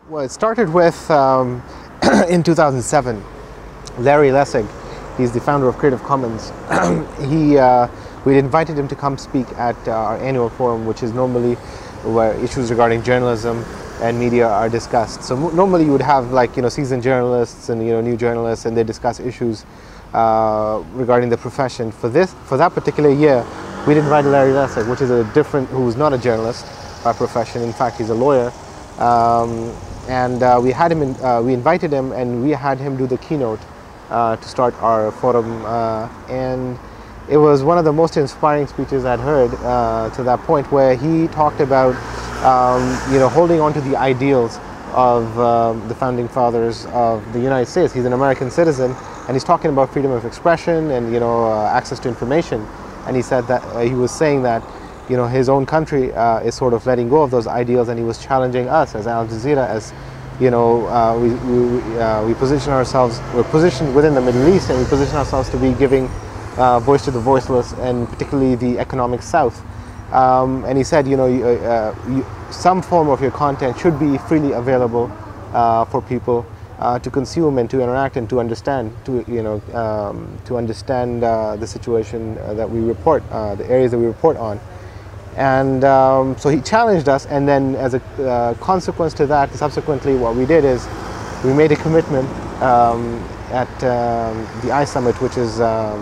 Well, it started with in 2007. Larry Lessig, he's the founder of Creative Commons. We invited him to come speak at our annual forum, which is normally where issues regarding journalism and media are discussed. So normally you would have seasoned journalists and new journalists, and they discuss issues regarding the profession. For that particular year, we invited Larry Lessig, who's not a journalist by profession. In fact, he's a lawyer. We invited him, and we had him do the keynote to start our forum, and it was one of the most inspiring speeches I'd heard to that point, where he talked about holding on to the ideals of the founding fathers of the United States. He's an American citizen, and he's talking about freedom of expression and access to information. And he said that he was saying that his own country is sort of letting go of those ideals, and he was challenging us as AlJazeera, as we position ourselves, we're positioned within the Middle East, and we position ourselves to be giving voice to the voiceless, and particularly the economic South. And he said, some form of your content should be freely available for people to consume and to interact and to understand, to understand the situation that we report, the areas that we report on. And so he challenged us, and then as a consequence to that, subsequently what we did is we made a commitment at the iSummit, which is a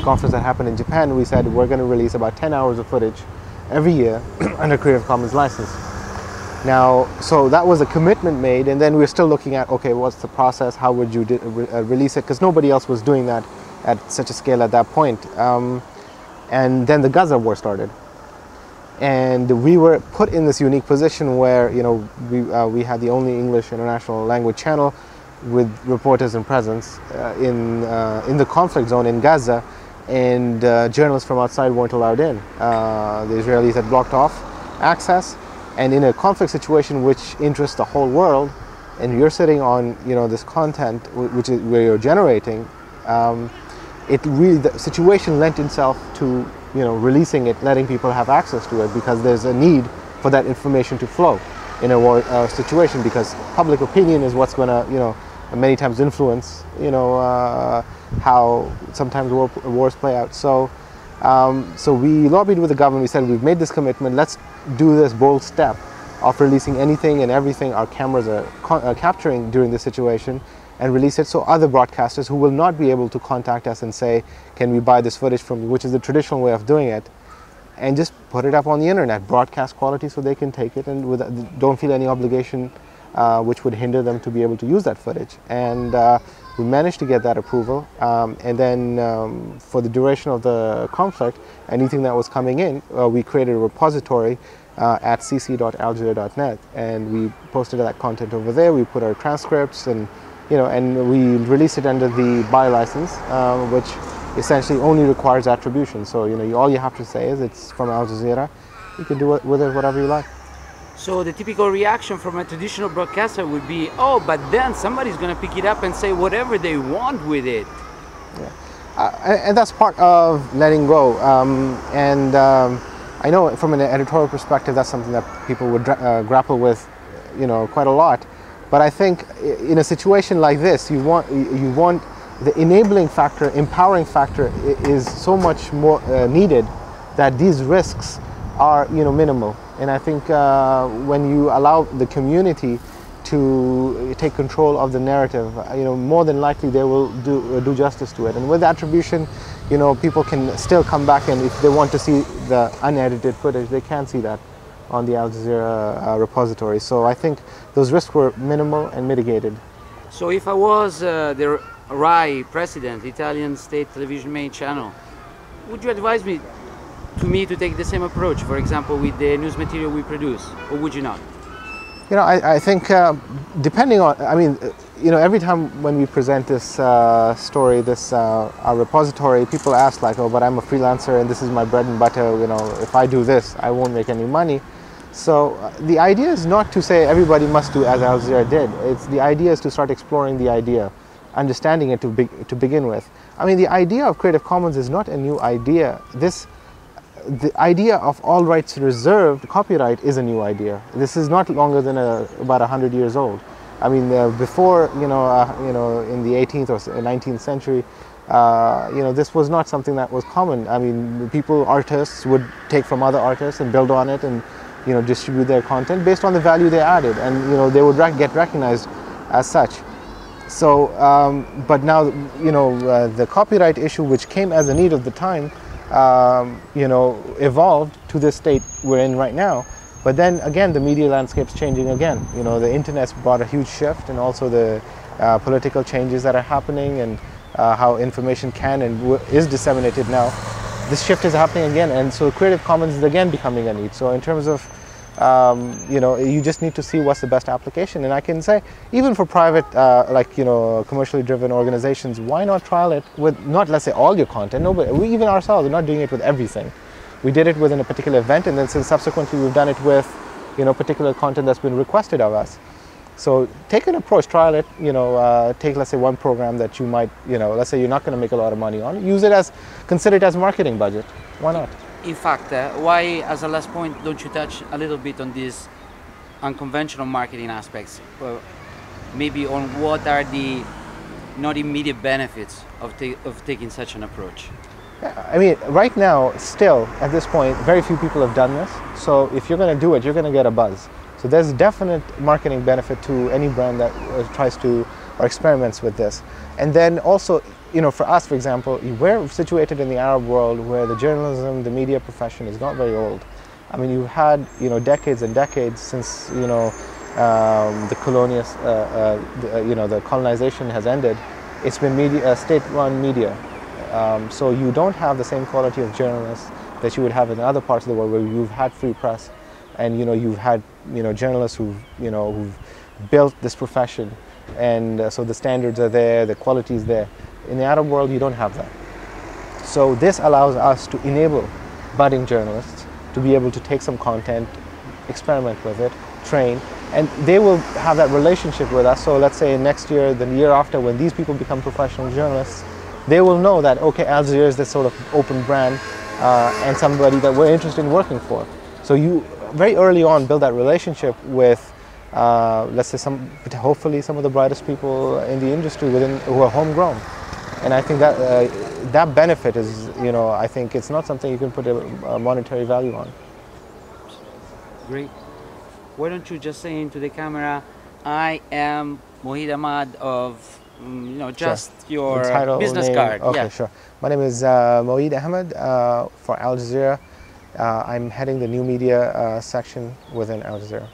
conference that happened in Japan. We said we're going to release about 10 hours of footage every year under Creative Commons license. Now, so that was a commitment made, and then we're still looking at, okay, what's the process, how would you release it, because nobody else was doing that at such a scale at that point. And then the Gaza war started. And we were put in this unique position where we had the only English international language channel with reporters and presence in the conflict zone in Gaza, and journalists from outside weren't allowed in. The Israelis had blocked off access, and in a conflict situation which interests the whole world, and you're sitting on this content where you're generating, the situation lent itself to releasing it, letting people have access to it, because there's a need for that information to flow in a war situation, because public opinion is what's going to, many times influence, how sometimes wars play out. So, so we lobbied with the government. We said, we've made this commitment. Let's do this bold step of releasing anything and everything our cameras are capturing during this situation, and release it so other broadcasters who will not be able to contact us and say, can we buy this footage from you, which is the traditional way of doing it, and just put it up on the internet, broadcast quality, so they can take it and don't feel any obligation which would hinder them to be able to use that footage. And we managed to get that approval, and then for the duration of the conflict, anything that was coming in, we created a repository at cc.aljazeera.net, and we posted that content over there. We put our transcripts, and and we release it under the buy license, which essentially only requires attribution. So all you have to say is it's from AlJazeera. You can do with it whatever you like. So the typical reaction from a traditional broadcaster would be, oh, but then somebody's going to pick it up and say whatever they want with it. Yeah, and that's part of letting go. I know from an editorial perspective, that's something that people would grapple with, quite a lot. But I think in a situation like this, you want the enabling factor, empowering factor is so much more needed, that these risks are minimal. And I think when you allow the community to take control of the narrative, more than likely they will do justice to it. And with attribution, people can still come back, and if they want to see the unedited footage, they can see that on the AlJazeera repository. So I think those risks were minimal and mitigated. So if I was the RAI president, Italian state television main channel, would you advise to take the same approach, for example, with the news material we produce, or would you not? I think depending on, every time when we present this story, our repository, people ask like, oh, but I'm a freelancer and this is my bread and butter, if I do this, I won't make any money. So the idea is not to say everybody must do as AlJazeera did. The idea is to start exploring the idea, understanding it to begin with. The idea of Creative Commons is not a new idea. the idea of all rights reserved, copyright, is a new idea. This is not longer than about 100 years old. I mean, before, in the 18th or 19th century, this was not something that was common. I mean, artists would take from other artists and build on it and, distribute their content based on the value they added, and, they would get recognized as such. So, but now, the copyright issue, which came as a need of the time, evolved to this state we're in right now. But then again, the media landscape's changing again. The internet's brought a huge shift, and also the political changes that are happening, and how information can and is disseminated now. This shift is happening again, and so Creative Commons is again becoming a need. So in terms of, you just need to see what's the best application. And I can say, even for private, commercially driven organizations, why not trial it with not, let's say, all your content? No, but even ourselves, we're not doing it with everything. We did it within a particular event, and then since subsequently we've done it with, particular content that's been requested of us. So take an approach, trial it, take, let's say, one program that you might, let's say you're not going to make a lot of money on. Consider it as marketing budget. Why not? In fact, why, as a last point, don't you touch a little bit on these unconventional marketing aspects? Maybe on what are the not immediate benefits of taking such an approach? I mean, right now, still, at this point, very few people have done this. So if you're going to do it, you're going to get a buzz. So there's definite marketing benefit to any brand that tries to or experiments with this. And then also, for us, for example, we're situated in the Arab world where the journalism, the media profession is not very old. I mean, you've had, decades and decades since, the colonization has ended. It's been state-run media. So you don't have the same quality of journalists that you would have in other parts of the world where you've had free press, and you've had journalists who've built this profession, and so the standards are there, the quality is there. In the Arab world, you don't have that. So this allows us to enable budding journalists to be able to take some content, experiment with it, train, and they will have that relationship with us. So let's say next year, the year after, when these people become professional journalists, they will know that, okay, Al Jazeera is this sort of open brand and somebody that we're interested in working for. So you very early on build that relationship with, let's say, hopefully some of the brightest people in the industry who are homegrown. And I think that that benefit is, I think it's not something you can put a monetary value on. Great. Why don't you just say into the camera, I am Moheed Ahmad of, just your title, business name. card. Okay, yeah. Sure. My name is Moheed Ahmad for Al Jazeera. I'm heading the new media section within Al Jazeera.